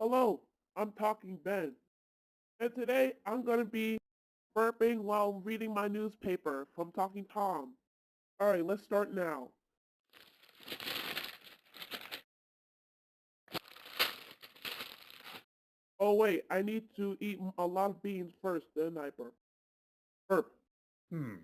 Hello, I'm Talking Ben, and today I'm going to be burping while reading my newspaper from Talking Tom. Alright, let's start now. Oh wait, I need to eat a lot of beans first, then I burp. Burp. Hmm.